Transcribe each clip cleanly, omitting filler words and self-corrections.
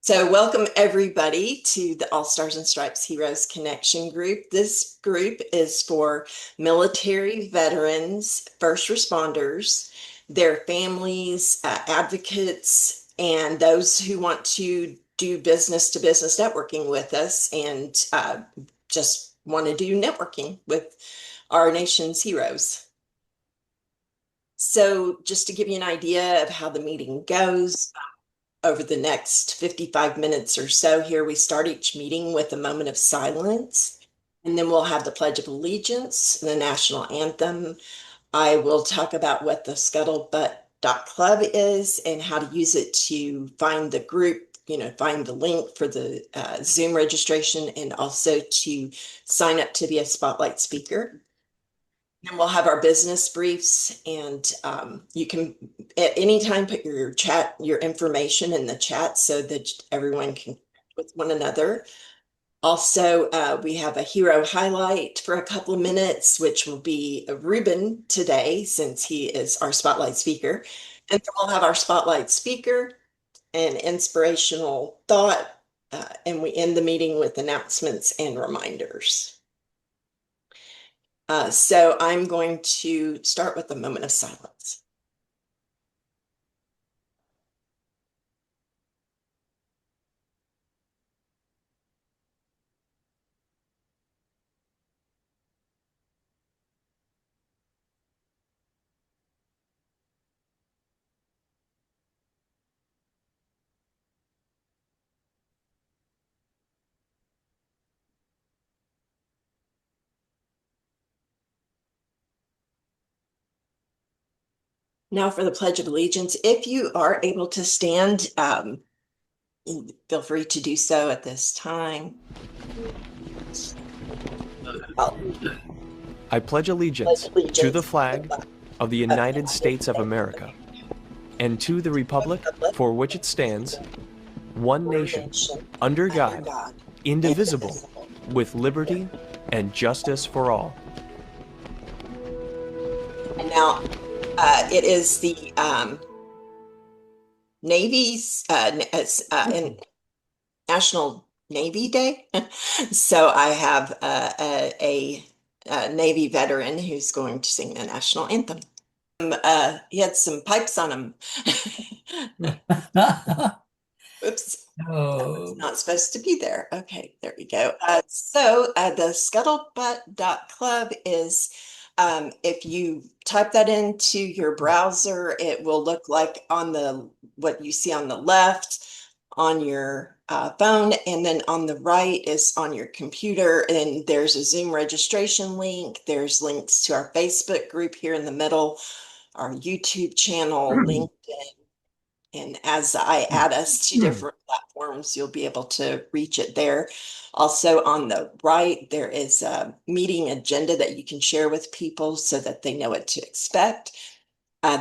So, welcome everybody to the All Stars and Stripes Heroes Connection group. This group is for military veterans, first responders, their families, advocates, and those who want to do business to business networking with us and just want to do networking with our nation's heroes. So, just to give you an idea of how the meeting goes, over the next 55 minutes or so here, we start each meeting with a moment of silence, and then we'll have the Pledge of Allegiance, the national anthem. I will talk about what the Scuttlebutt.club is and how to use it to find the group, find the link for the Zoom registration and also to sign up to be a spotlight speaker. And we'll have our business briefs, and you can at any time put your information in the chat so that everyone can connect with one another. Also, we have a hero highlight for a couple of minutes, which will be Ruben today, since he is our spotlight speaker. And then we'll have our spotlight speaker and inspirational thought, and we end the meeting with announcements and reminders. So I'm going to start with a moment of silence. Now for the Pledge of Allegiance. If you are able to stand, feel free to do so at this time. I pledge allegiance to the flag of the United States of America and to the republic for which it stands, one nation, under God, indivisible, with liberty and justice for all. And now it is the Navy's National Navy Day. So I have a Navy veteran who's going to sing the national anthem. He had some pipes on him. Oops. Oh. It's not supposed to be there. Okay, there we go. The scuttlebutt.club is, if you type that into your browser, it will look like what you see on the left on your phone, and then on the right is on your computer, and there's a Zoom registration link. There's links to our Facebook group here in the middle, our YouTube channel, LinkedIn. And as I add us to different platforms, you'll be able to reach it there. Also on the right, there is a meeting agenda that you can share with people so that they know what to expect.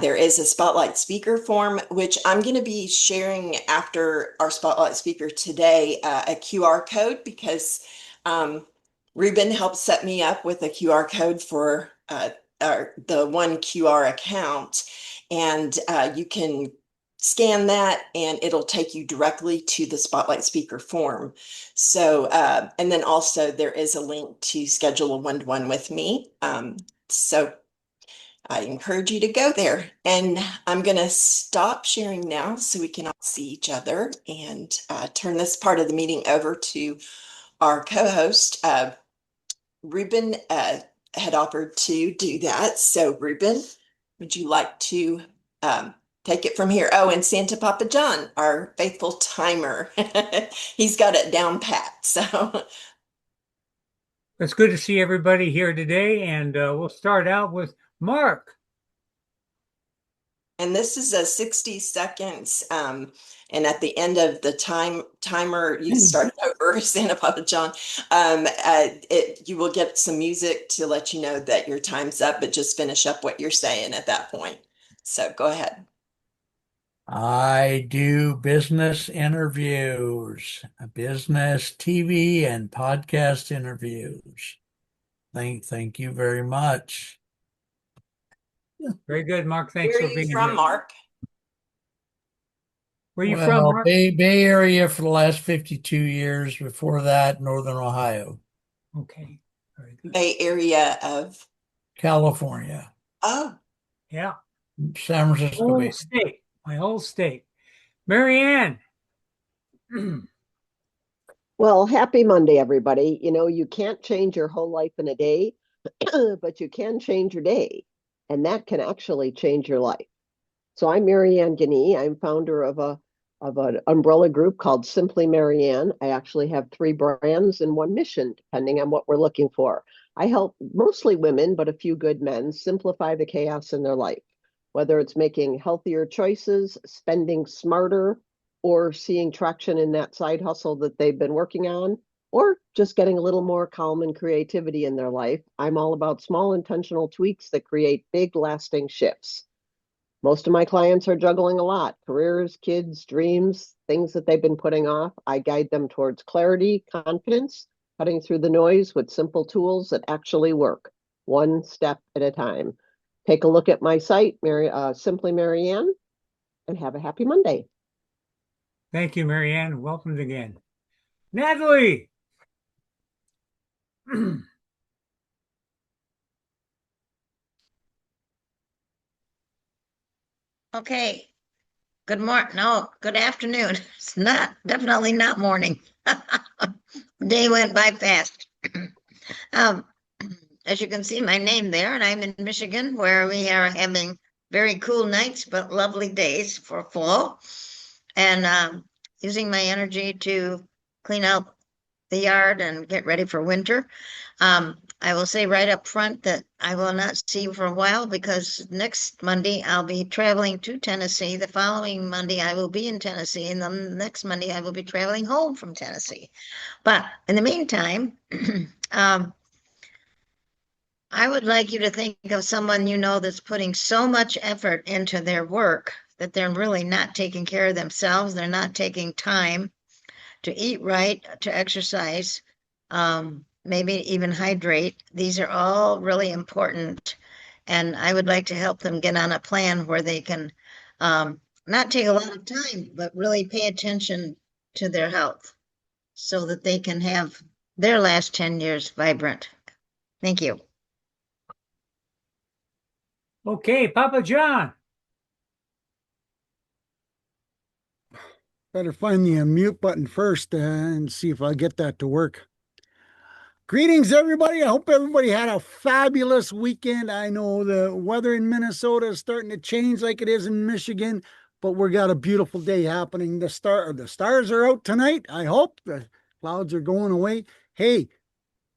There is a spotlight speaker form, which I'm going to be sharing after our spotlight speaker today, a QR code, because Ruben helped set me up with a QR code for the one QR account. And you can scan that and it'll take you directly to the spotlight speaker form. So, and then also there is a link to schedule a one-to-one with me. So I encourage you to go there. And I'm going to stop sharing now so we can all see each other and turn this part of the meeting over to our co-host. Ruben had offered to do that. So Ruben, would you like to take it from here? Oh, and Santa Papa John, our faithful timer. He's got it down pat. So It's good to see everybody here today, and we'll start out with Mark. and this is a 60 seconds. And at the end of the timer, you start over, Santa Papa John. You will get some music to let you know that your time's up, but just finish up what you're saying at that point. So go ahead. I do business interviews, business TV and podcast interviews. Thank you very much. Very good, Mark. Thanks Where for are being you from, here. Mark? Where you from, Well, Mark? Bay Area for the last 52 years. Before that, Northern Ohio, Okay, very good. Bay Area of, California, oh, Yeah, San Francisco whole Bay. state, my whole state. Marianne. Well, happy Monday, everybody. You know, you can't change your whole life in a day, but you can change your day, and that can actually change your life. So I'm Marianne Guinea. I'm founder of an umbrella group called Simply Marianne. I actually have three brands and one mission, depending on what we're looking for. I help mostly women, but a few good men simplify the chaos in their life, whether it's making healthier choices, spending smarter, or seeing traction in that side hustle that they've been working on, or just getting a little more calm and creativity in their life. I'm all about small intentional tweaks that create big lasting shifts. Most of my clients are juggling a lot: careers, kids, dreams, things that they've been putting off. I guide them towards clarity, confidence, cutting through the noise with simple tools that actually work, one step at a time. Take a look at my site, Simply Marianne, and have a happy Monday. Thank you, Marianne. Welcome again. Natalie. Okay, good morning. No, good afternoon. It's not, definitely not morning. Day went by fast. Um, as you can see my name there, and I'm in Michigan, where we are having very cool nights, but lovely days for fall. And using my energy to clean out the yard and get ready for winter. I will say right up front that I will not see you for a while because next Monday I'll be traveling to Tennessee. The following Monday I will be in Tennessee, and the next Monday I will be traveling home from Tennessee. But in the meantime, um, I would like you to think of someone you know that's putting so much effort into their work that they're really not taking care of themselves. They're not taking time to eat right, to exercise, maybe even hydrate. These are all really important. And I would like to help them get on a plan where they can not take a lot of time, but really pay attention to their health so that they can have their last 10 years vibrant. Thank you. Okay, Papa John. Better find the mute button first and see if I get that to work. Greetings, everybody. I hope everybody had a fabulous weekend. I know the weather in Minnesota is starting to change like it is in Michigan, but we got a beautiful day happening. The stars are out tonight. I hope the clouds are going away. Hey,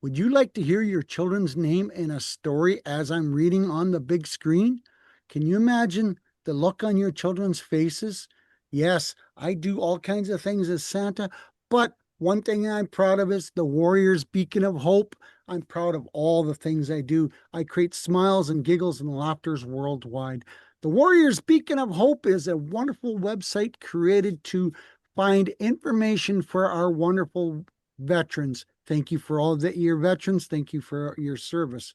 would you like to hear your children's name in a story as I'm reading on the big screen? Can you imagine the look on your children's faces? Yes, I do all kinds of things as Santa, but one thing I'm proud of is the Warriors Beacon of Hope. I'm proud of all the things I do. I create smiles and giggles and laughters worldwide. The Warriors Beacon of Hope is a wonderful website created to find information for our wonderful veterans. Thank you for all that your veterans. Thank you for your service.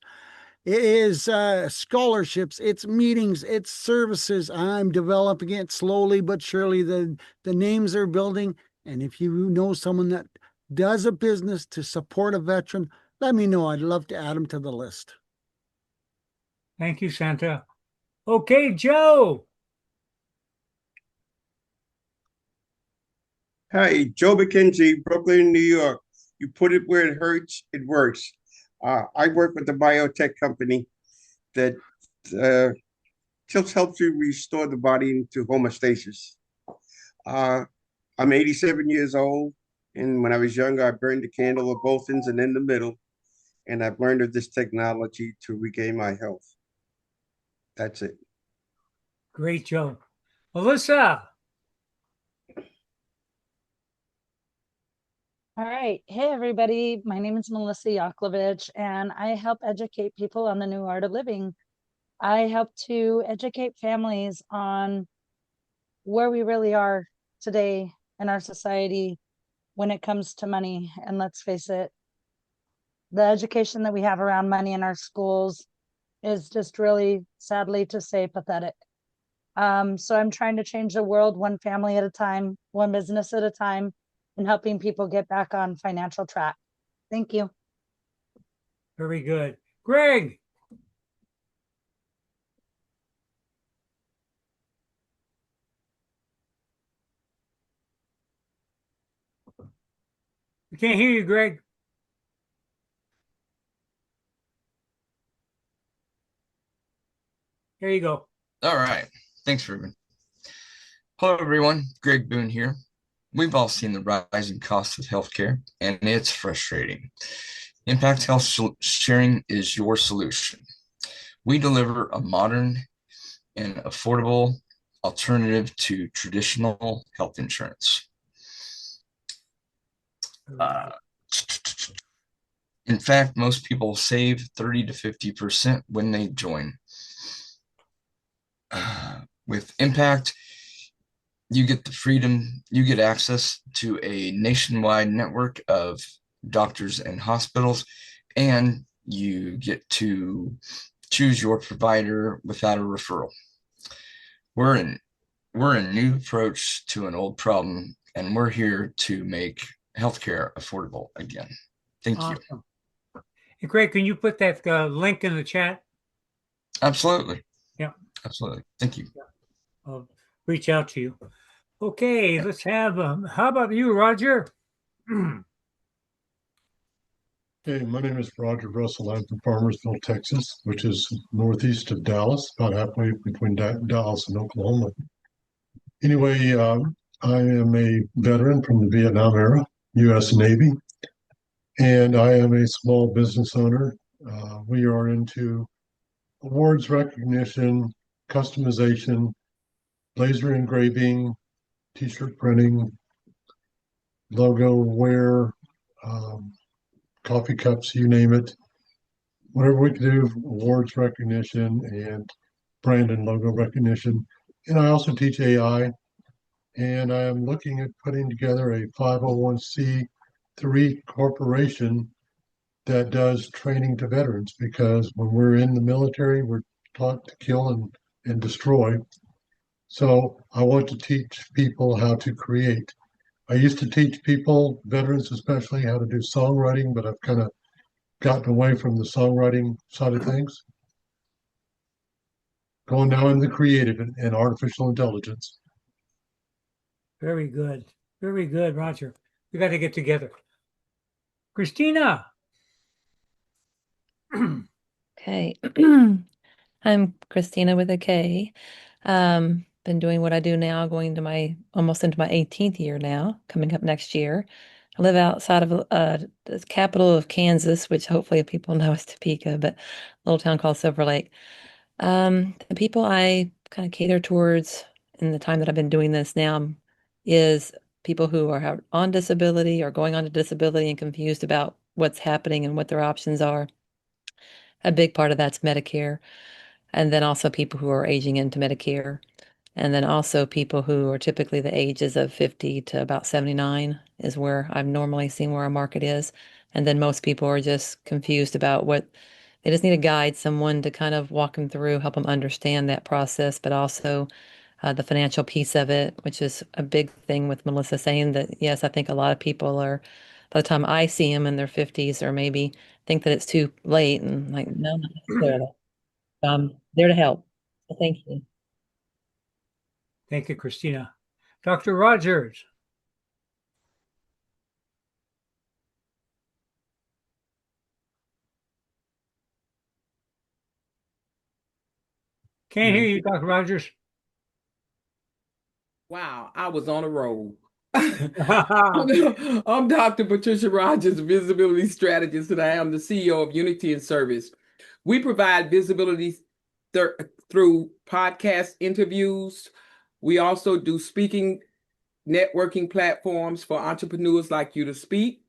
It is scholarships, it's meetings, it's services. I'm developing it slowly but surely. The names are building. And if you know someone that does a business to support a veteran, let me know. I'd love to add them to the list. Thank you, Santa. Okay, Joe. Hi, Joe McKenzie, Brooklyn, New York. You put it where it hurts, it works. I work with a biotech company that uh, just helps you restore the body into homeostasis. Uh, I'm 87 years old, and when I was younger, I burned the candle at both ends and in the middle, and I've learned of this technology to regain my health. That's it. Great, Joe. Melissa. All right. Hey, everybody. My name is Melissa Yaklovich, and I help educate people on the new art of living. I help to educate families on where we really are today in our society when it comes to money. And let's face it, the education that we have around money in our schools is just really, sadly to say, pathetic. So I'm trying to change the world one family at a time, one business at a time, and helping people get back on financial track. Thank you. Very good. Greg. We can't hear you, Greg. There you go. All right. Thanks, Ruben. Hello, everyone. Greg Boone here. We've all seen the rising costs of healthcare, and it's frustrating. Impact Health Sharing is your solution. We deliver a modern and affordable alternative to traditional health insurance. In fact, most people save 30 to 50% when they join. With Impact, you get the freedom, you get access to a nationwide network of doctors and hospitals, and you get to choose your provider without a referral. We're a new approach to an old problem, and we're here to make healthcare affordable again. Thank you. Hey, Greg, can you put that link in the chat? Absolutely. Yeah. Absolutely. Thank you. I'll reach out to you. Okay, let's have, how about you, Roger? Hey, my name is Roger Russell. I'm from Farmersville, Texas, which is northeast of Dallas, about halfway between Dallas and Oklahoma. Anyway, I am a veteran from the Vietnam era, U.S. Navy, and I am a small business owner. We are into awards recognition, customization, laser engraving, t-shirt printing, logo wear, coffee cups, you name it. Whatever we can do, awards recognition and brand and logo recognition. And I also teach AI, and I am looking at putting together a 501c3 corporation that does training to veterans, because when we're in the military, we're taught to kill and destroy. So I want to teach people how to create. I used to teach people, veterans especially, how to do songwriting, but I've kind of gotten away from the songwriting side of things. Going now into the creative and artificial intelligence. Very good. Very good, Roger. We got to get together. Christina. Okay. I'm Christina with a K. Been doing what I do now, going to almost into my 18th year now, coming up next year. I live outside of the capital of Kansas, which hopefully people know is Topeka, but a little town called Silver Lake. The people I kind of cater towards in the time that I've been doing this now is people who are on disability or going on to disability and confused about what's happening and what their options are. A big part of that's Medicare, and then also people who are aging into Medicare, and then also people who are typically the ages of 50 to about 79 is where I've normally seen where our market is. And then most people are just confused about they just need a guide, someone to kind of walk them through, help them understand that process, but also the financial piece of it, which is a big thing with Melissa saying that, yes, I think a lot of people by the time I see them in their 50s or maybe think that it's too late, and like, no, not necessarily. I'm there to help. So thank you. Thank you, Christina. Dr. Rogers. Can't hear you, Dr. Rogers. Wow, I was on a roll. I'm Dr. Patricia Rogers, visibility strategist, and I am the CEO of Unity and Service. We provide visibility through podcast interviews. We also do speaking networking platforms for entrepreneurs like you to speak,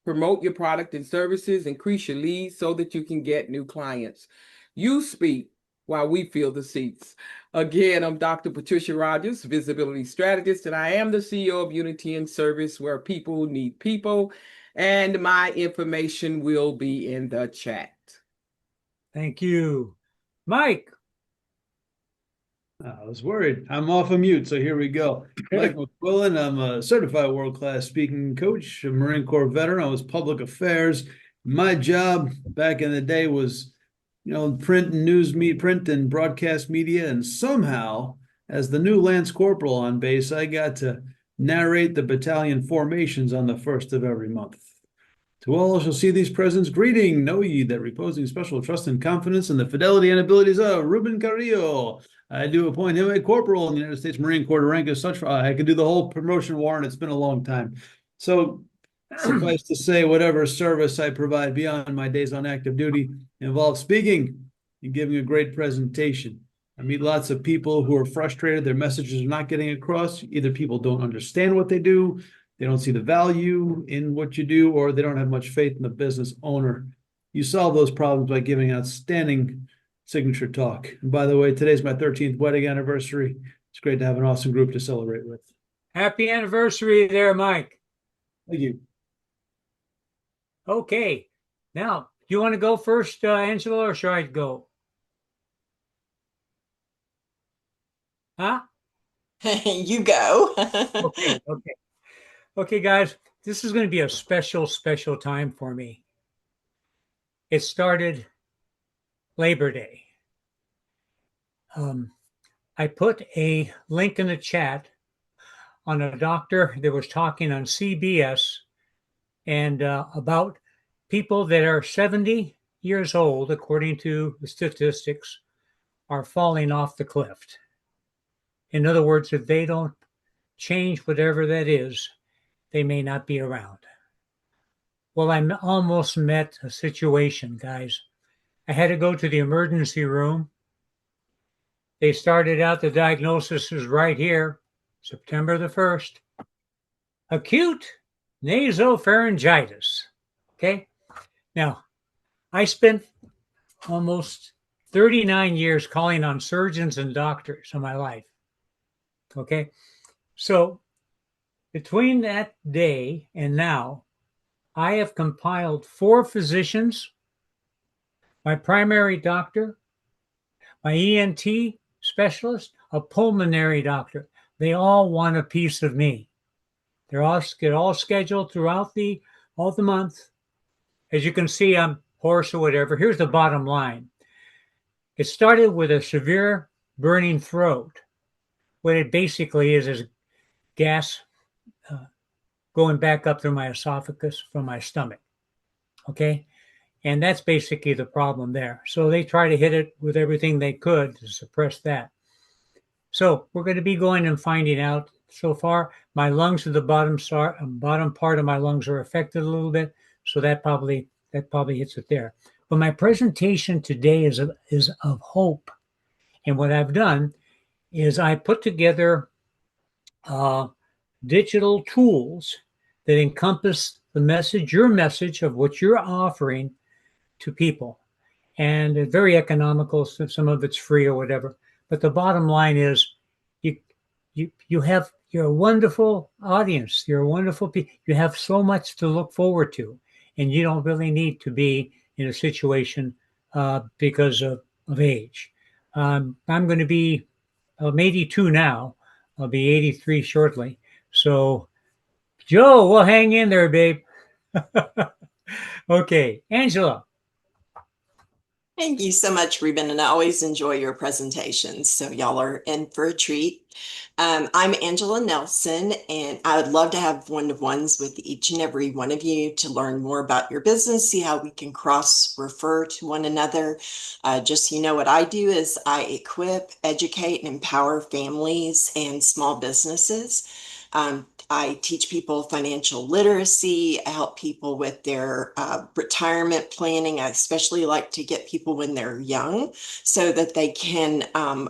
promote your product and services, increase your leads so that you can get new clients. You speak while we fill the seats. Again, I'm Dr. Patricia Rogers, visibility strategist, and I am the CEO of Unity and Service, where people need people, and my information will be in the chat. Thank you. Mike. I was worried. I'm off of mute, so here we go. Mike McQuillan, I'm a certified world-class speaking coach, a Marine Corps veteran. I was public affairs. My job back in the day was, print and print and broadcast media. And somehow, as the new Lance Corporal on base, I got to narrate the battalion formations on the first of every month. To all who shall see these presents, greeting, know ye that reposing special trust and confidence in the fidelity and abilities of Ruben Carrillo. I do appoint him a corporal in the United States Marine Corps to rank as such. I could do the whole promotion warrant. It's been a long time. So suffice to say, whatever service I provide beyond my days on active duty involves speaking and giving a great presentation. I meet lots of people who are frustrated. Their messages are not getting across. Either people don't understand what they do, they don't see the value in what you do, or they don't have much faith in the business owner. You solve those problems by giving outstanding signature talk. And by the way, today's my 13th wedding anniversary. It's great to have an awesome group to celebrate with. Happy anniversary there, Mike. Thank you. Okay. Now, do you want to go first, Angela, or should I go? Huh? You go. Okay. Okay, guys, this is going to be a special time for me. It started Labor Day. I put a link in the chat on a doctor that was talking on CBS and about people that are 70 years old, according to the statistics, are falling off the cliff. In other words, if they don't change whatever that is, they may not be around. Well, I almost met a situation, guys. I had to go to the emergency room. They started out, the diagnosis is right here, September the 1st. Acute nasopharyngitis. Okay. Now, I spent almost 39 years calling on surgeons and doctors in my life. Okay. So between that day and now, I have compiled 4 physicians, my primary doctor, my ENT specialist, a pulmonary doctor. They all want a piece of me. They're all scheduled throughout all the month. As you can see, I'm hoarse or whatever. Here's the bottom line. It started with a severe burning throat. What it basically is gas going back up through my esophagus from my stomach. Okay? And that's basically the problem there. So they try to hit it with everything they could to suppress that. So we're going to be going and finding out. So far, my lungs at the bottom part of my lungs are affected a little bit. So that probably hits it there. But my presentation today is of hope. And what I've done is I put together digital tools that encompass the message, your message of what you're offering to people. And it's very economical. So some of it's free or whatever. But the bottom line is you're a wonderful audience. You're a wonderful people. You have so much to look forward to. And you don't really need to be in a situation because of age. I'm going to be, I'm 82 now. I'll be 83 shortly. So, Joe, we'll hang in there, babe. Okay, Angela. Thank you so much, Ruben, and I always enjoy your presentations. So y'all are in for a treat. I'm Angela Nelson, and I would love to have one-to-ones with each and every one of you to learn more about your business, see how we can cross-refer to one another. Just so you know, what I do is I equip, educate, and empower families and small businesses. I teach people financial literacy. I help people with their retirement planning. I especially like to get people when they're young so that they can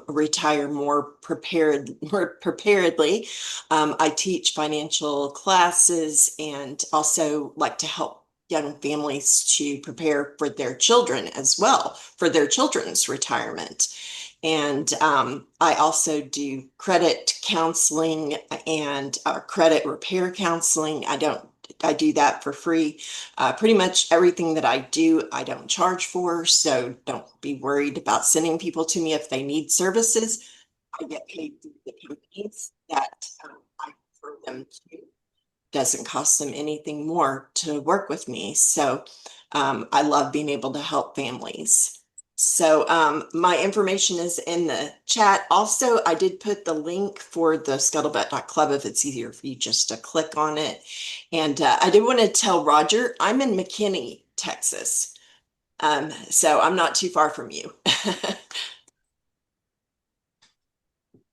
retire more preparedly. I teach financial classes and also like to help young families to prepare for their children as well, for their children's retirement. And I also do credit counseling and credit repair counseling. I do that for free. Pretty much everything that I do, I don't charge for. So don't be worried about sending people to me if they need services. I get paid through the companies that I refer them to. Doesn't cost them anything more to work with me. So I love being able to help families. So my information is in the chat. Also, I did put the link for the scuttlebutt.club if it's easier for you just to click on it. And I did want to tell Roger, I'm in McKinney, Texas. So I'm not too far from you.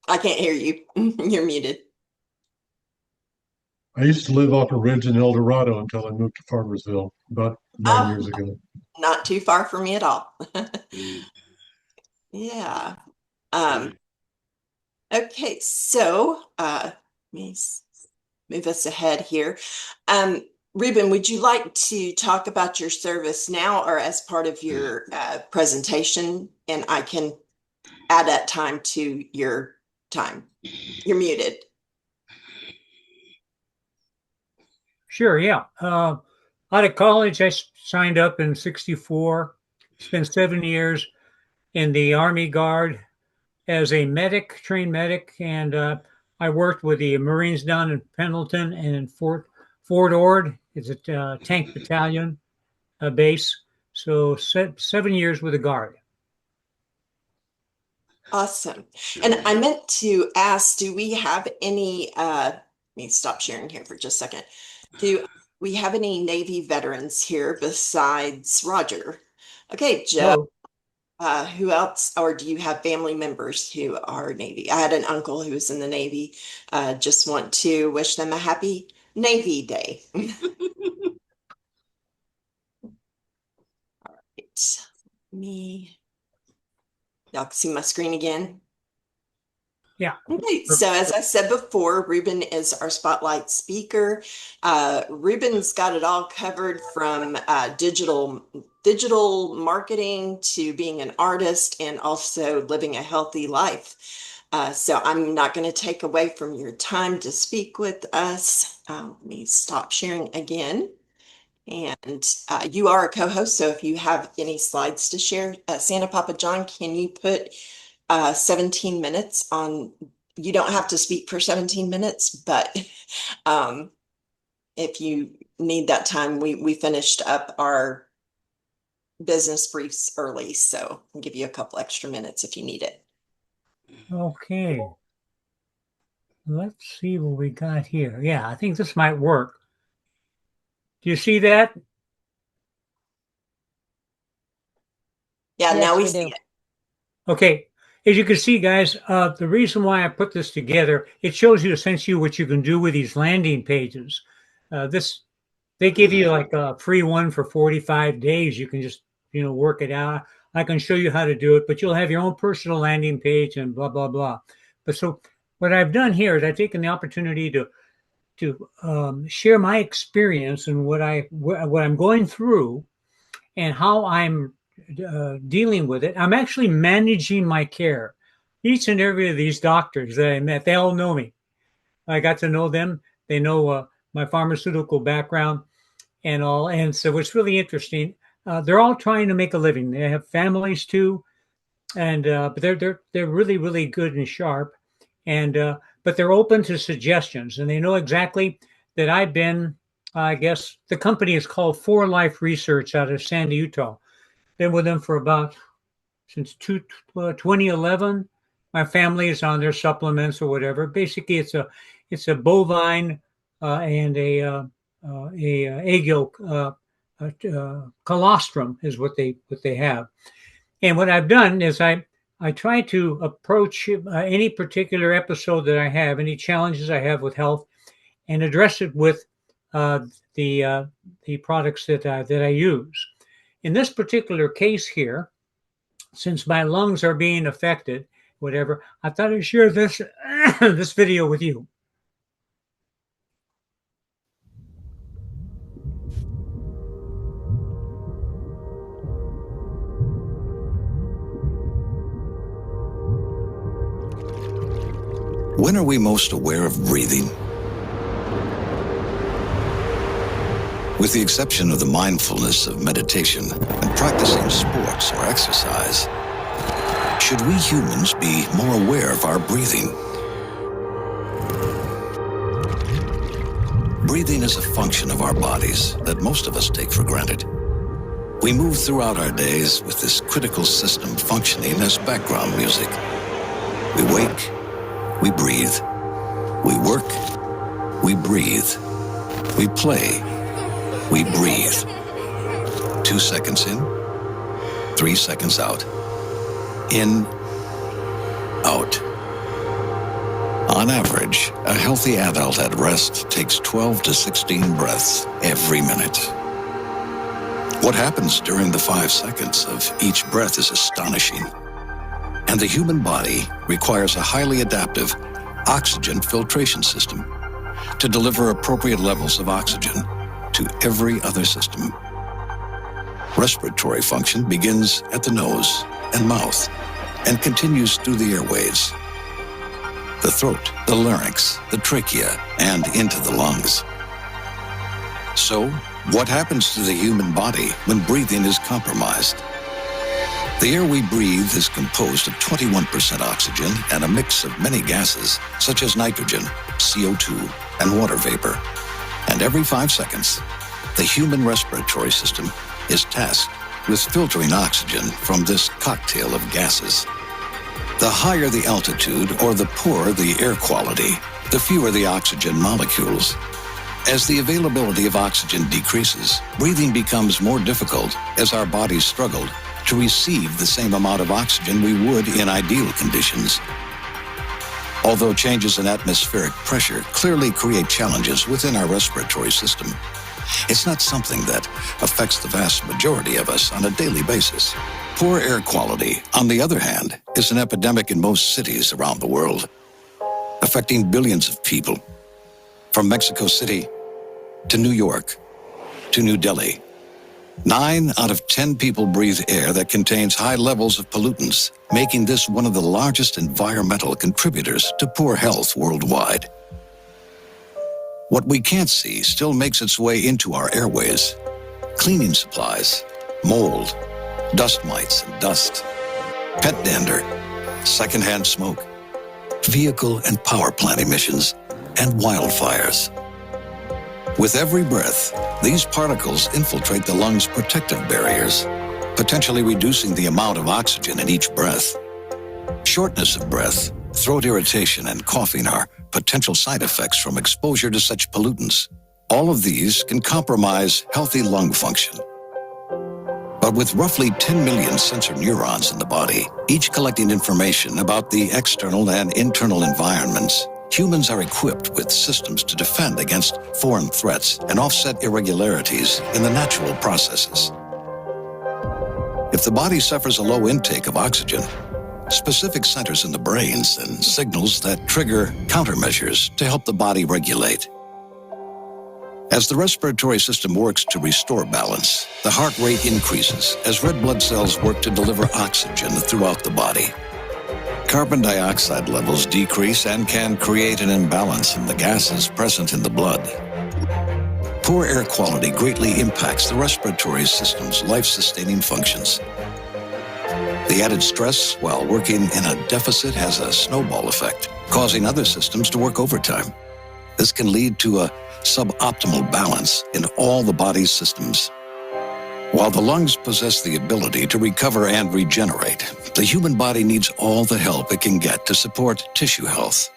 I can't hear you. You're muted. I used to live off a ridge in El Dorado until I moved to Farmersville about 9 years ago. Not too far from me at all. Yeah. Okay, so let me move us ahead here. Ruben, would you like to talk about your service now or as part of your presentation? And I can add that time to your time. You're muted. Sure, yeah. Out of college, I signed up in '64, spent 7 years in the Army Guard as a medic, trained medic, and I worked with the Marines down in Pendleton and in Fort Ord. It's a tank battalion base. So 7 years with the Guard. Awesome. And I meant to ask, do we have any, let me stop sharing here for just a second. Do we have any Navy veterans here besides Roger? Okay, Joe. Who else, or do you have family members who are Navy? I had an uncle who was in the Navy. Just want to wish them a happy Navy Day. All right, y'all can see my screen again. Yeah. Okay, so as I said before, Ruben is our spotlight speaker. Ruben's got it all covered from digital marketing to being an artist and also living a healthy life. So I'm not going to take away from your time to speak with us. Let me stop sharing again. And you are a co-host, so if you have any slides to share, Santa Papa John, can you put 17 minutes on? You don't have to speak for 17 minutes, but if you need that time, we finished up our business briefs early, so I'll give you a couple extra minutes if you need it. Okay. Let's see what we got here. Yeah, I think this might work. Do you see that? Yeah, yes, now we see it. Okay. As you can see, guys, the reason why I put this together, it shows you essentially what you can do with these landing pages. They give you like a free one for 45 days. You can just, work it out. I can show you how to do it, but you'll have your own personal landing page and blah, blah, blah. But so what I've done here is I've taken the opportunity to share my experience and what I'm going through and how I'm dealing with it. I'm actually managing my care. Each and every of these doctors that I met, they all know me. I got to know them. They know my pharmaceutical background and all. And so it's really interesting. They're all trying to make a living. They have families too, and but they're really, really good and sharp. And but they're open to suggestions, and they know exactly that I've been. I guess the company is called For Life Research out of Sandy, Utah. Been with them for since 2011. My family is on their supplements or whatever. Basically, it's a bovine and a egg yolk colostrum is what they have. And what I've done is I try to approach any particular episode that I have, any challenges I have with health, and address it with the products that I use. In this particular case here, since my lungs are being affected, whatever, I thought I'd share this this video with you. When are we most aware of breathing? With the exception of the mindfulness of meditation and practicing sports or exercise, should we humans be more aware of our breathing? Breathing is a function of our bodies that most of us take for granted. We move throughout our days with this critical system functioning as background music. We wake, we breathe. We work, we breathe. We play, we breathe. 2 seconds in, 3 seconds out. In, out. On average, a healthy adult at rest takes 12 to 16 breaths every minute. What happens during the 5 seconds of each breath is astonishing. And the human body requires a highly adaptive oxygen filtration system to deliver appropriate levels of oxygen to every other system. Respiratory function begins at the nose and mouth and continues through the airways, the throat, the larynx, the trachea, and into the lungs. So, what happens to the human body when breathing is compromised? The air we breathe is composed of 21% oxygen and a mix of many gases, such as nitrogen, CO2, and water vapor. And every 5 seconds, the human respiratory system is tasked with filtering oxygen from this cocktail of gases. The higher the altitude or the poorer the air quality, the fewer the oxygen molecules. As the availability of oxygen decreases, breathing becomes more difficult as our bodies struggle to receive the same amount of oxygen we would in ideal conditions. Although changes in atmospheric pressure clearly create challenges within our respiratory system, it's not something that affects the vast majority of us on a daily basis. Poor air quality, on the other hand, is an epidemic in most cities around the world, affecting billions of people, from Mexico City to New York to New Delhi. 9 out of 10 people breathe air that contains high levels of pollutants, making this one of the largest environmental contributors to poor health worldwide. What we can't see still makes its way into our airways. Cleaning supplies, mold, dust mites and dust, pet dander, secondhand smoke, vehicle and power plant emissions, and wildfires. With every breath, these particles infiltrate the lungs' protective barriers, potentially reducing the amount of oxygen in each breath. Shortness of breath, throat irritation, and coughing are potential side effects from exposure to such pollutants. All of these can compromise healthy lung function. But with roughly 10 million sensor neurons in the body, each collecting information about the external and internal environments, humans are equipped with systems to defend against foreign threats and offset irregularities in the natural processes. If the body suffers a low intake of oxygen, specific centers in the brain send signals that trigger countermeasures to help the body regulate. As the respiratory system works to restore balance, the heart rate increases as red blood cells work to deliver oxygen throughout the body. Carbon dioxide levels decrease and can create an imbalance in the gases present in the blood. Poor air quality greatly impacts the respiratory system's life-sustaining functions. The added stress while working in a deficit has a snowball effect, causing other systems to work overtime. This can lead to a suboptimal balance in all the body's systems. While the lungs possess the ability to recover and regenerate, the human body needs all the help it can get to support tissue health.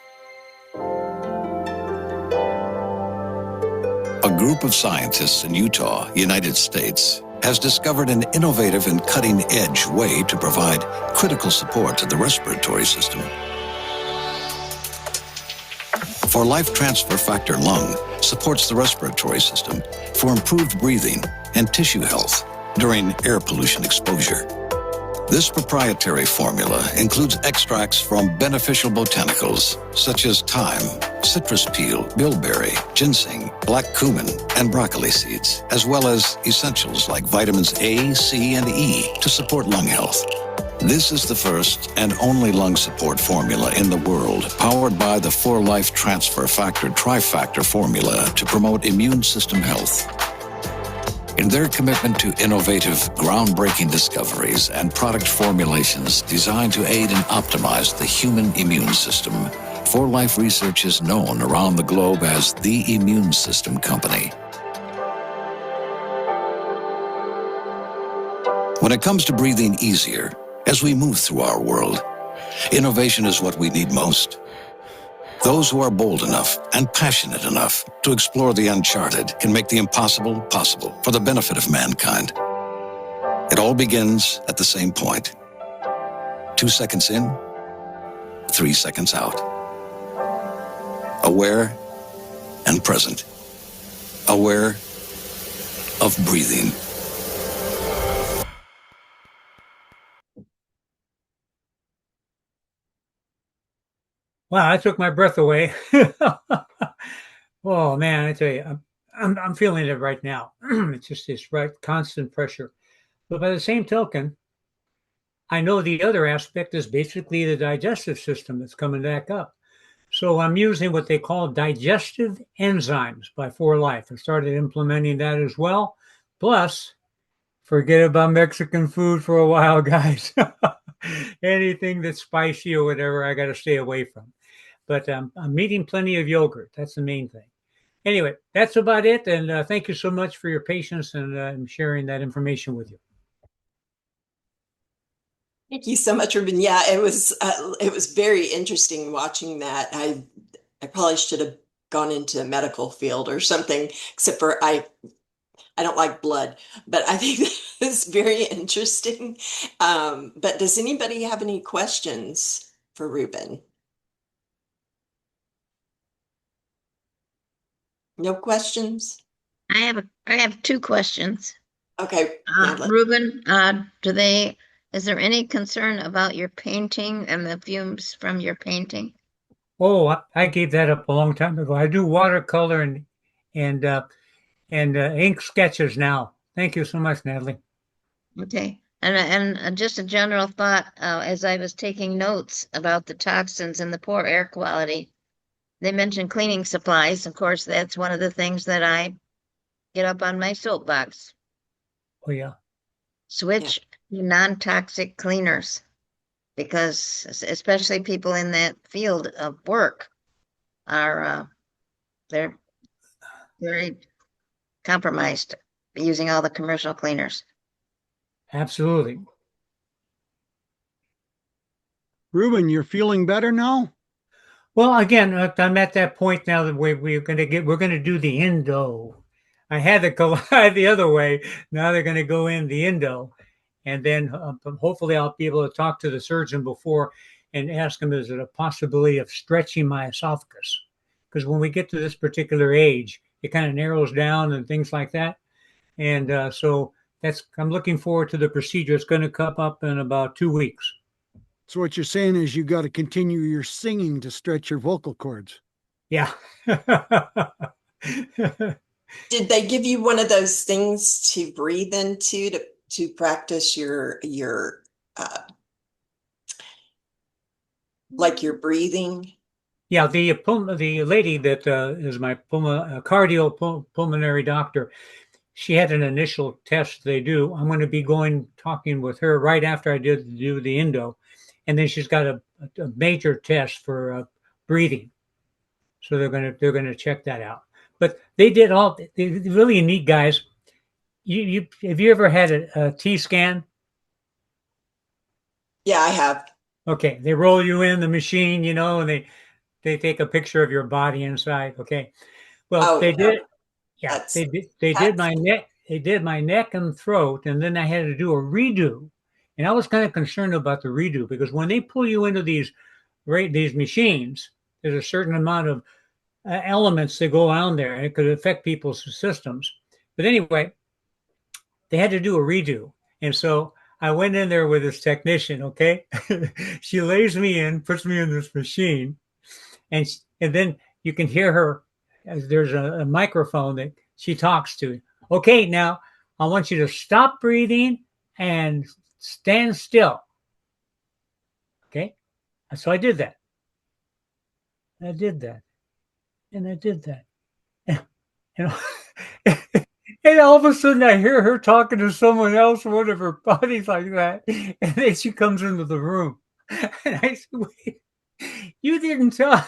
A group of scientists in Utah, United States, has discovered an innovative and cutting-edge way to provide critical support to the respiratory system. For Life Transfer Factor Lung supports the respiratory system for improved breathing and tissue health during air pollution exposure. This proprietary formula includes extracts from beneficial botanicals such as thyme, citrus peel, bilberry, ginseng, black cumin, and broccoli seeds, as well as essentials like vitamins A, C, and E to support lung health. This is the first and only lung support formula in the world powered by the 4-Life Transfer Factor Trifactor formula to promote immune system health. in their commitment to innovative, groundbreaking discoveries and product formulations designed to aid and optimize the human immune system. 4Life Research is known around the globe as the Immune System Company. When it comes to breathing easier, as we move through our world, innovation is what we need most. Those who are bold enough and passionate enough to explore the uncharted can make the impossible possible for the benefit of mankind. It all begins at the same point. 2 seconds in, 3 seconds out. Aware and present. Aware of breathing. Wow, that took my breath away. Oh man, I tell you, I'm feeling it right now. It's just this right constant pressure. But by the same token, I know the other aspect is basically the digestive system that's coming back up. So I'm using what they call digestive enzymes by 4Life. I started implementing that as well. Plus, forget about Mexican food for a while, guys. Anything that's spicy or whatever, I got to stay away from. But I'm eating plenty of yogurt. That's the main thing. Anyway, that's about it. And thank you so much for your patience and sharing that information with you. Thank you so much, Ruben. Yeah, it was very interesting watching that. I probably should have gone into a medical field or something, except for I don't like blood, but I think it's very interesting. But does anybody have any questions for Ruben? No questions? I have two questions. Okay. Ruben, is there any concern about your painting and the fumes from your painting? Oh, I gave that up a long time ago. I do watercolor and ink sketches now. Thank you so much, Natalie. Okay. And just a general thought, as I was taking notes about the toxins and the poor air quality, they mentioned cleaning supplies. Of course, that's one of the things that I get up on my soapbox. Oh, yeah. Switch to non-toxic cleaners, because especially people in that field of work are they're very compromised using all the commercial cleaners. Absolutely. Ruben, you're feeling better now? Well, again, I'm at that point now that we're going to do the endo. I had to go the other way. Now they're going to go in the endo, and then hopefully I'll be able to talk to the surgeon before and ask him, is it a possibility of stretching my esophagus? Because when we get to this particular age, it kind of narrows down and things like that. And so I'm looking forward to the procedure. It's going to come up in about 2 weeks. So what you're saying is you got to continue your singing to stretch your vocal cords. Yeah. Did they give you one of those things to breathe into to practice your like your breathing? Yeah, the lady that is my cardiopulmonary doctor, she had an initial test they do. I'm going to be talking with her right after I do the endo, and then she's got a major test for breathing. So they're going to check that out. But they did they're really neat guys. You have you ever had a T scan? Yeah, I have. Okay, they roll you in the machine, and they take a picture of your body inside. Okay, well they did. Yeah, they did my neck. They did my neck and throat, and then I had to do a redo. And I was kind of concerned about the redo because when they pull you into these machines, there's a certain amount of elements that go on there, and it could affect people's systems. But anyway, they had to do a redo, and so I went in there with this technician. Okay, she lays me in, puts me in this machine, and then you can hear her. There's a microphone that she talks to. Okay, now I want you to stop breathing and stand still. Okay, so I did that. I did that, and I did that. You know, And all of a sudden, I hear her talking to someone else, one of her buddies, like that. And then she comes into the room. And I said, wait, you didn't tell.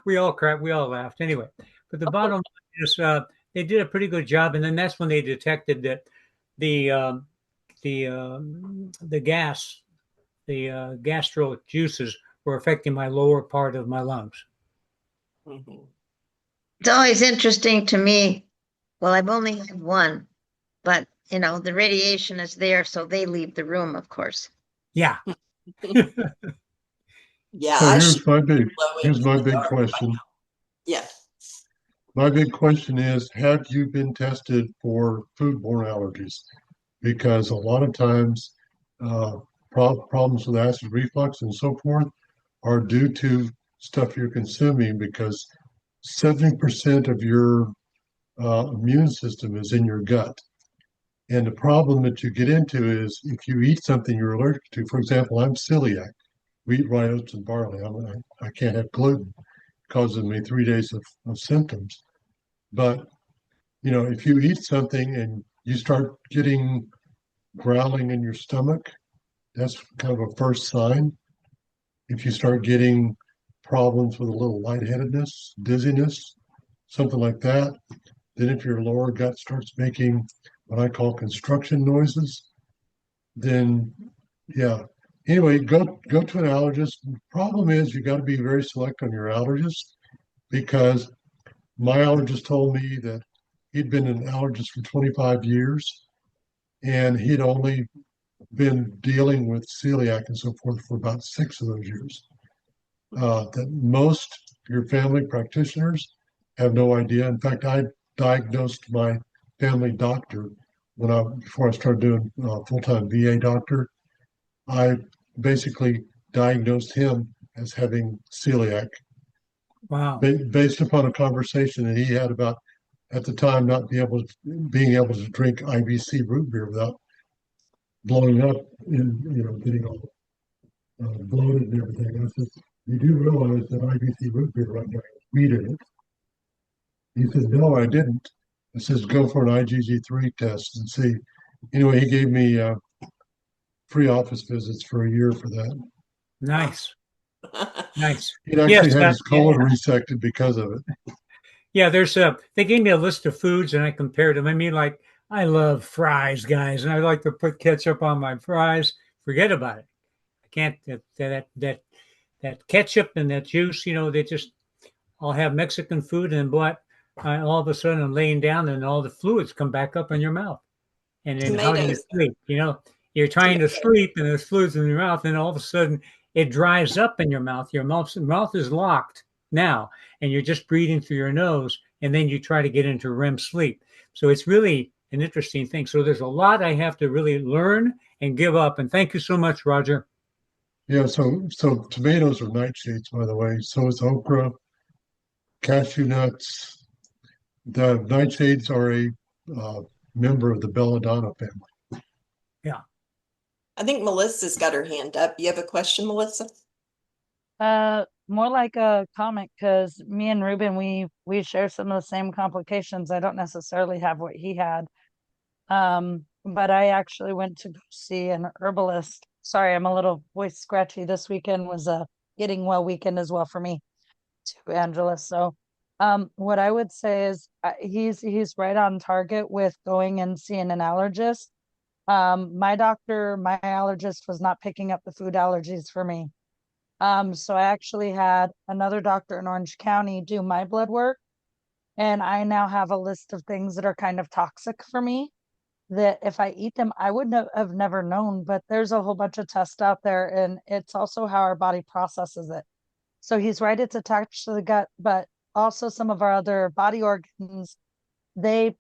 We all crap. We all laughed. Anyway, but the bottom line is they did a pretty good job. And then that's when they detected that the the gas, gastro juices were affecting my lower part of my lungs. Mhm. It's always interesting to me. Well, I've only had one, but the radiation is there, so they leave the room, of course. Yeah. Yeah, So I should here's my big blow here's into my the big dark by question. now. Yeah. My big question is, have you been tested for foodborne allergies? Because a lot of times, problems with acid reflux and so forth are due to stuff you're consuming because 70% of your immune system is in your gut. And the problem that you get into is if you eat something you're allergic to, for example, I'm celiac. We eat rye oats and barley. I can't have gluten, causes me 3 days of symptoms. But if you eat something and you start getting growling in your stomach, that's kind of a first sign. If you start getting problems with a little lightheadedness, dizziness, something like that, then if your lower gut starts making what I call construction noises, then yeah. Anyway, go to an allergist. Problem is you got to be very select on your allergist because my allergist told me that he'd been an allergist for 25 years and he'd only been dealing with celiac and so forth for about 6 of those years. That most your family practitioners have no idea. In fact, I diagnosed my family doctor before I started doing full-time VA doctor. I basically diagnosed him as having celiac. Wow. Based upon a conversation that he had about at the time not being able to drink IBC root beer without blowing up and getting all bloated and everything. I said, you do realize that IBC root beer right now has weed in it. He said, no, I didn't. I says, go for an IgG3 test and see. Anyway, he gave me free office visits for a year for that. Nice. Nice. He'd actually Yes. had his colon resected because of it. Yeah, they gave me a list of foods and I compared them. I mean, like, I love fries, guys, and I like to put ketchup on my fries. Forget about it. I can't that ketchup and that juice, they just I'll have Mexican food and what all of a sudden I'm laying down and all the fluids come back up in your mouth. And then how do you Tomatoes. sleep? You're trying to sleep and there's fluids in your mouth, and all of a sudden it dries up in your mouth. Your mouth is locked now, and you're just breathing through your nose, and then you try to get into REM sleep. So it's really an interesting thing. So there's a lot I have to really learn and give up. And thank you so much, Roger. Yeah, so tomatoes are nightshades, by the way. So is okra, cashew nuts. The nightshades are a member of the belladonna family. Yeah. I think Melissa's got her hand up. You have a question, Melissa? More like a comment because me and Ruben, we share some of the same complications. I don't necessarily have what he had. But I actually went to go see an herbalist. Sorry, I'm a little voice scratchy. This weekend was a getting well weekend as well for me too, Angela. So what I would say is he's right on target with going and seeing an allergist. My allergist was not picking up the food allergies for me. So I actually had another doctor in Orange County do my blood work, and I now have a list of things that are kind of toxic for me that if I eat them, I would have never known. But there's a whole bunch of tests out there, and it's also how our body processes it. So he's right, it's attached to the gut, but also some of our other body organs, they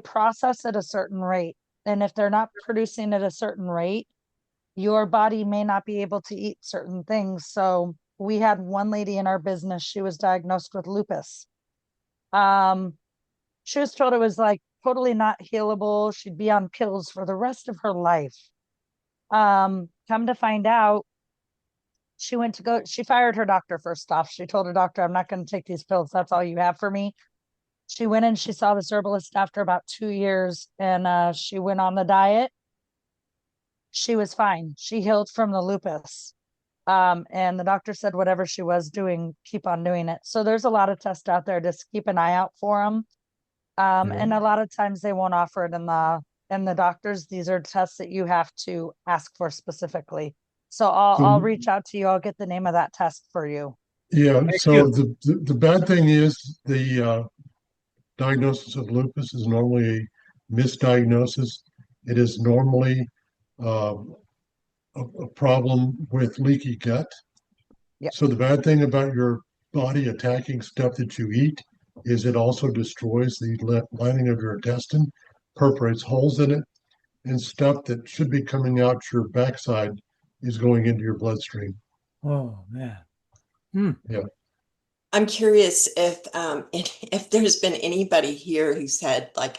process at a certain rate. And if they're not producing at a certain rate, your body may not be able to eat certain things. So we had one lady in our business, she was diagnosed with lupus. She was told it was like totally not healable. She'd be on pills for the rest of her life. Come to find out, she fired her doctor first off. She told her doctor, I'm not going to take these pills. That's all you have for me. She went and she saw this herbalist after about 2 years, and she went on the diet. She was fine. She healed from the lupus. And the doctor said whatever she was doing, keep on doing it. So there's a lot of tests out there. Just keep an eye out for them. And a lot of times they won't offer it in the doctors. These are tests that you have to ask for specifically. So I'll reach out to you. I'll get the name of that test for you. Yeah. Thank So you. the bad thing is the diagnosis of lupus is normally a misdiagnosis. It is normally uh, a problem with leaky gut. Yep. So the bad thing about your body attacking stuff that you eat is it also destroys the lining of your intestine, perforates holes in it, and stuff that should be coming out your backside is going into your bloodstream. Oh, man. Yeah. I'm curious if there's been anybody here who's had like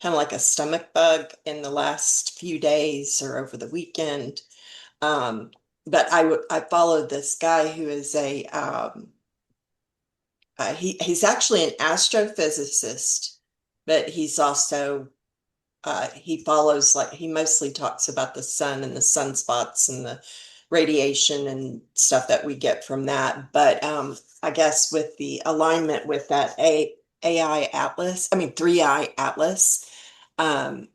kind of like a stomach bug in the last few days or over the weekend. But I followed this guy who is he's actually an astrophysicist, but he's also he follows, like, he mostly talks about the sun and the sunspots and the radiation and stuff that we get from that. But I guess with the alignment with that AI atlas, I mean 3i atlas,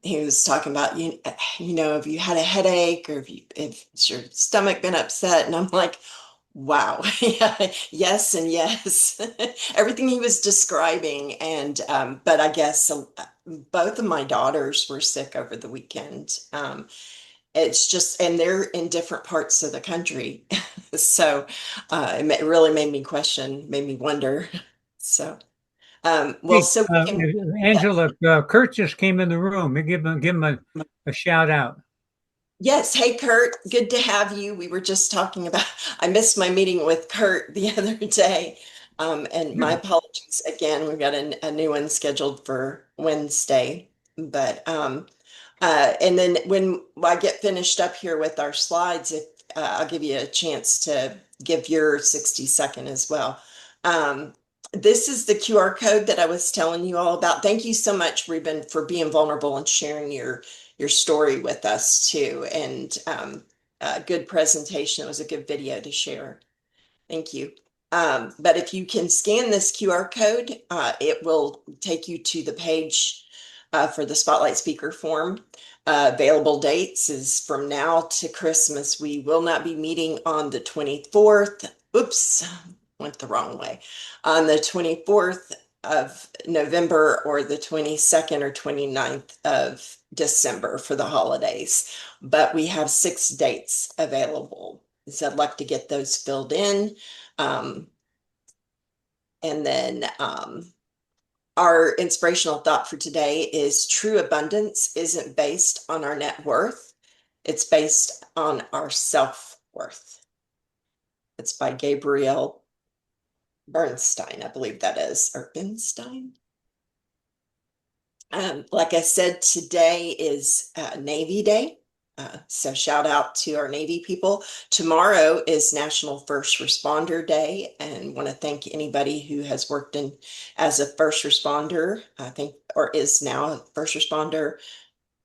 he was talking about, you know, if you had a headache or if your stomach been upset, and I'm like, wow, yeah, yes and yes, everything he was describing. And but I guess both of my daughters were sick over the weekend. It's just, and they're in different parts of the country, so it really made me question, made me wonder. So, well, Hey, so we can, yes. Angela, Kurt just came in the room. Give him a shout out. Yes. Hey, Kurt, good to have you. We were just talking about, I missed my meeting with Kurt the other day. And my apologies again. We've got a new one scheduled for Wednesday. But and then when I get finished up here with our slides, if I'll give you a chance to give your 60-second as well. This is the QR code that I was telling you all about. Thank you so much, Ruben, for being vulnerable and sharing your story with us too. And good presentation. It was a good video to share. Thank you. But if you can scan this QR code, it will take you to the page for the Spotlight Speaker Forum. Available dates is from now to Christmas. We will not be meeting on the 24th. Oops, went the wrong way. On the 24th of November or the 22nd or 29th of December for the holidays. But we have 6 dates available. So I'd like to get those filled in. And then our inspirational thought for today is true abundance isn't based on our net worth. It's based on our self-worth. It's by Gabrielle Bernstein, I believe that is, or Bernstein. Like I said, today is Navy Day. So shout out to our Navy people. Tomorrow is National First Responder Day, and want to thank anybody who has worked in as a first responder, I think, or is now a first responder.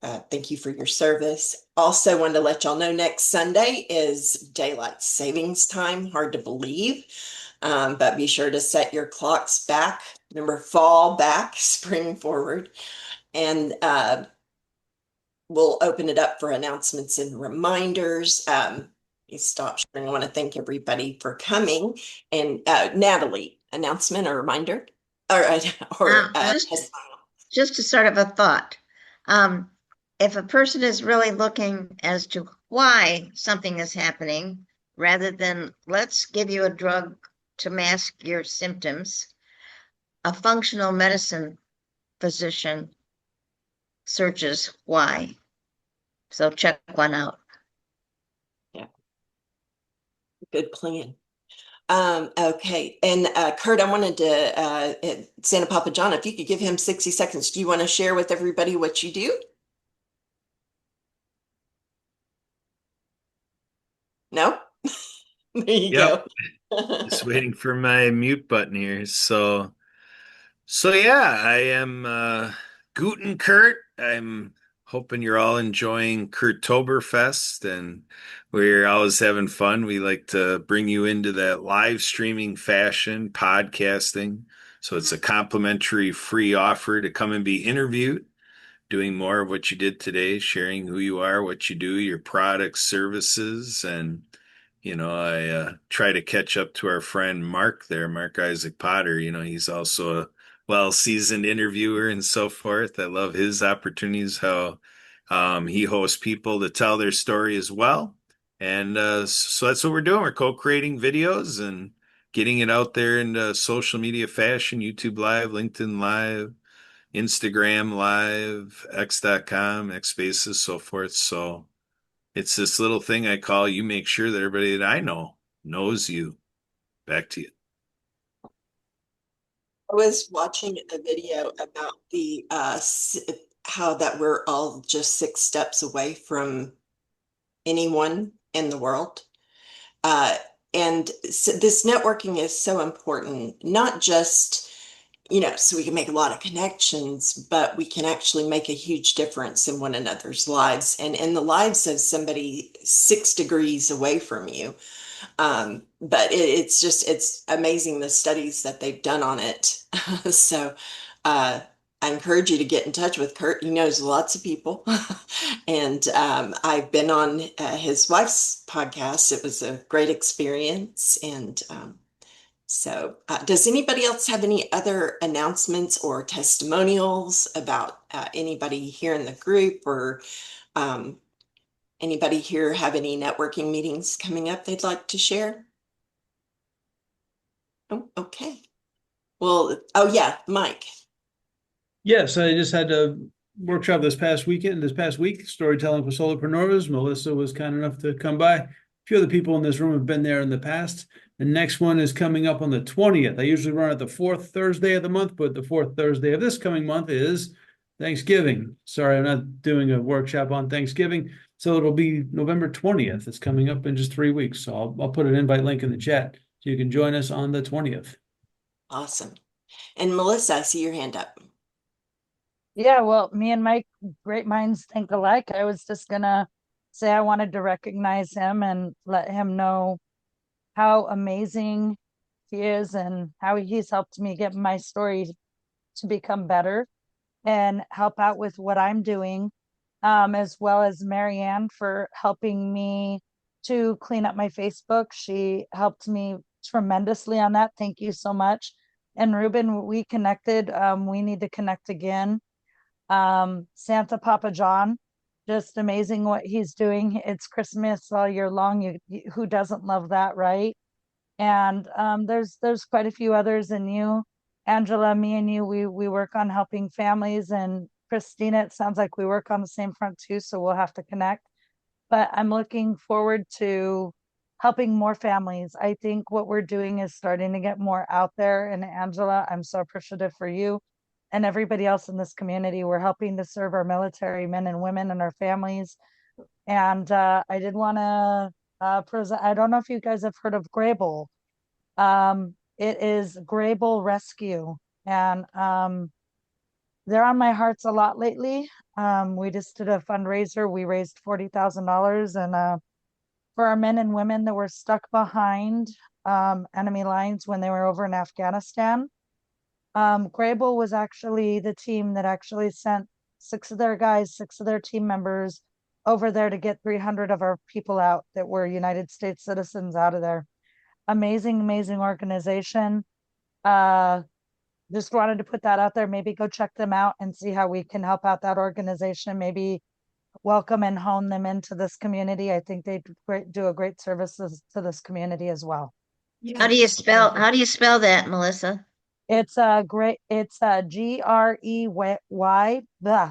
Thank you for your service. Also wanted to let y'all know next Sunday is daylight savings time. Hard to believe, but be sure to set your clocks back. Remember, fall back, spring forward. And we'll open it up for announcements and reminders. You stop sharing. I want to thank everybody for coming. And Natalie, announcement or reminder? Or just a sort of a thought. If a person is really looking as to why something is happening, rather than let's give you a drug to mask your symptoms, a functional medicine physician searches why. So check one out. Yeah. Good plan. Okay. And Kurt, I wanted to, Santa Papa John, if you could give him 60 seconds, do you want to share with everybody what you do? No? There you Yep. go. Just waiting for my mute button here. So So yeah, I am Guten Kurt. I'm hoping you're all enjoying Kurtoberfest and we're always having fun. We like to bring you into that live streaming fashion, podcasting. So it's a complimentary free offer to come and be interviewed, doing more of what you did today, sharing who you are, what you do, your products, services, and I try to catch up to our friend Mark there, Mark Isaac Potter. He's also a well-seasoned interviewer and so forth. I love his opportunities, how he hosts people to tell their story as well. And so that's what we're doing. We're co-creating videos and getting it out there in social media fashion, YouTube Live, LinkedIn Live, Instagram Live, X.com, X Spaces, so forth. So it's this little thing I call you make sure that everybody that I know knows you. Back to you. I was watching a video about the how that we're all just 6 steps away from anyone in the world. Uh, and so this networking is so important, not just, so we can make a lot of connections, but we can actually make a huge difference in one another's lives and in the lives of somebody 6 degrees away from you. But it's amazing the studies that they've done on it. So I encourage you to get in touch with Kurt. He knows lots of people. And I've been on his wife's podcast. It was a great experience. And does anybody else have any other announcements or testimonials about anybody here in the group or um, anybody here have any networking meetings coming up they'd like to share? Oh, okay. Well, oh yeah, Mike. Yes, I just had a workshop this past week, storytelling for solopreneurs. Melissa was kind enough to come by. A few other people in this room have been there in the past. The next one is coming up on the 20th. I usually run at the fourth Thursday of the month, but the fourth Thursday of this coming month is Thanksgiving. Sorry, I'm not doing a workshop on Thanksgiving. So it'll be November 20th. It's coming up in just 3 weeks. So I'll put an invite link in the chat so you can join us on the 20th. Awesome. And Melissa, I see your hand up. Yeah, well, me and Mike, great minds think alike. I was just gonna say I wanted to recognize him and let him know how amazing he is and how he's helped me get my story to become better and help out with what I'm doing, as well as Marianne for helping me to clean up my Facebook. She helped me tremendously on that. Thank you so much. And Ruben, we connected. We need to connect again. Santa Papa John, just amazing what he's doing. It's Christmas all year long. Who doesn't love that, right? And there's quite a few others. And you, Angela, me and you, we work on helping families. And Christina, it sounds like we work on the same front too, so we'll have to connect. But I'm looking forward to helping more families. I think what we're doing is starting to get more out there. And Angela, I'm so appreciative for you and everybody else in this community. We're helping to serve our military men and women and our families. And I did want to present. I don't know if you guys have heard of Grable. It is Grable Rescue, and they're on my hearts a lot lately. We just did a fundraiser. We raised $40,000, and for our men and women that were stuck behind enemy lines when they were over in Afghanistan. Grable was actually the team that actually sent 6 of their team members over there to get 300 of our people out that were United States citizens out of there. Amazing, amazing organization. Just wanted to put that out there. Maybe go check them out and see how we can help out that organization. Maybe welcome and hone them into this community. I think they do a great service to this community as well. How do you spell that, Melissa? It's a great, it's a GREY,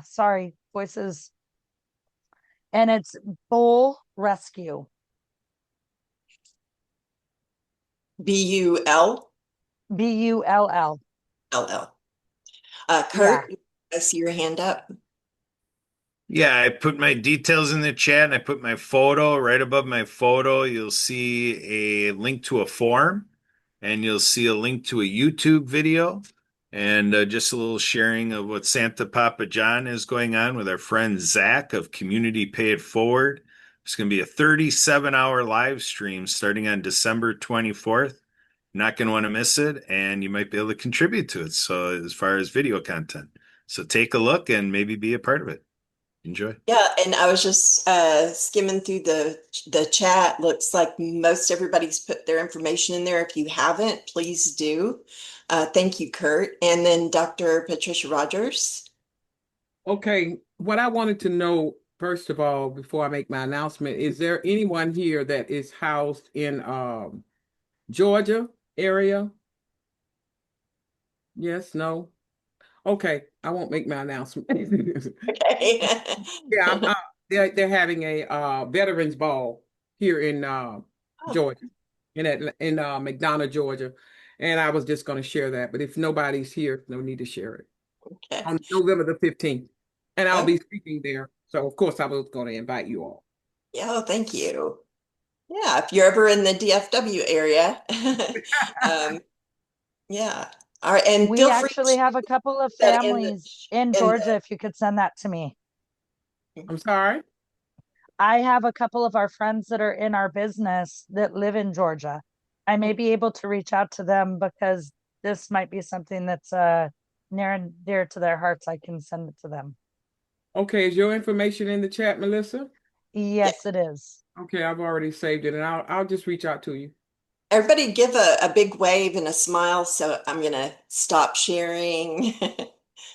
sorry, voices. And it's Bull Rescue. BUL? BULL. LL. Kurt, yeah. I see your hand up. Yeah, I put my details in the chat and I put my photo right above my photo. You'll see a link to a form and you'll see a link to a YouTube video. And just a little sharing of what Santa Papa John is going on with our friend Zach of Community Pay It Forward. It's going to be a 37-hour live stream starting on December 24th. Not going to want to miss it, and you might be able to contribute to it. So, as far as video content, so take a look and maybe be a part of it. Enjoy. Yeah, and I was just skimming through the chat. Looks like most everybody's put their information in there. If you haven't, please do. Thank you, Kurt. And then Dr. Patricia Rogers. Okay, what I wanted to know, first of all, before I make my announcement, is there anyone here that is housed in Georgia area? Yes, no? Okay, I won't make my announcement. Okay. Yeah, they're having a veterans ball here in Georgia, in McDonough, Georgia, and I was just going to share that. But if nobody's here, no need to share it. Okay. On November the 15th, and I'll Oh. be speaking there. So of course I was going to invite you all. Yeah, thank you. Yeah, if you're ever in the DFW area, yeah. All right, and We feel free actually to have a couple of put that families in in Georgia, if you could send that to me. I'm sorry? I have a couple of our friends that are in our business that live in Georgia. I may be able to reach out to them because this might be something that's near and dear to their hearts. I can send it to them. Okay, is your information in the chat, Melissa? Yes, it is. Okay, I've already saved it, and I'll just reach out to you. Everybody give a big wave and a smile. So I'm gonna stop sharing.